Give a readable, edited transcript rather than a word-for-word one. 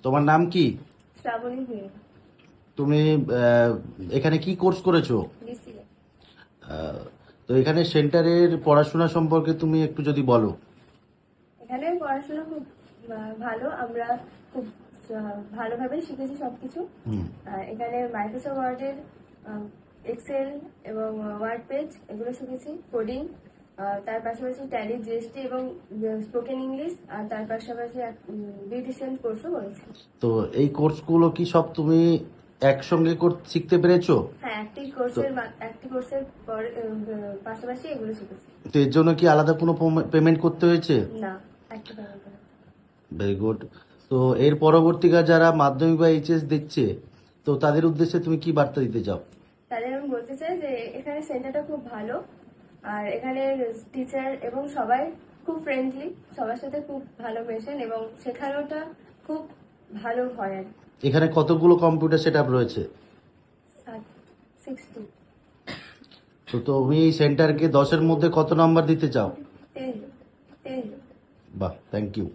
তোমার নাম কি? শ্রাবণী ভূঁইয়া, তুমি এখানে কি কোর্স করেছো? ডিসিএ। আহ, তো এখানে সেন্টারের পড়াশোনা সম্পর্কে তুমি একটু যদি বলো। এখানে পড়াশোনা খুব ভালো। আমরা খুব ভালোভাবে শিখেছি সবকিছু। হুম। এখানে মাইক্রোসফট ওয়ার্ডের এক্সেল এবং ওয়ার্ড পেজ এগুলো শিখেছি, কোডিং, তার পাশাপাশি ট্যালি, জিএসটি এবং স্পোকেন ইংলিশ, আর তার পাশাপাশি বিউটিশিয়ান কোর্সও করেছি। তো এই কোর্সগুলো কি সব তুমি একসঙ্গে শিখতে পেরেছো? হ্যাঁ, একটি কোর্সের পাশাপাশি এগুলো শিখেছি। তো এর জন্য কি আলাদা কোনো পেমেন্ট করতে হয়েছে? না, একটি পেমেন্ট। Very good. তো এর পরবর্তীকার যারা মাধ্যমিক বা এইচএস দিচ্ছে, তো তাদের উদ্দেশ্যে তুমি কি বার্তা দিতে চাও? তাদের আমি বলতে চাই যে এখানে সেন্টারটা খুব ভালো, আর এখানে টিচার এবং সবাই খুব ফ্রেন্ডলি, সবার সাথে খুব ভালো মেশেন এবং শেখানোটা খুব ভালো হয়। আর এখানে কতগুলো কম্পিউটার সেটআপ রয়েছে? 60। তো তুমি এই সেন্টারকে 10-এর মধ্যে কত নাম্বার দিতে চাও? 10। 10। বাহ, থ্যাংক ইউ।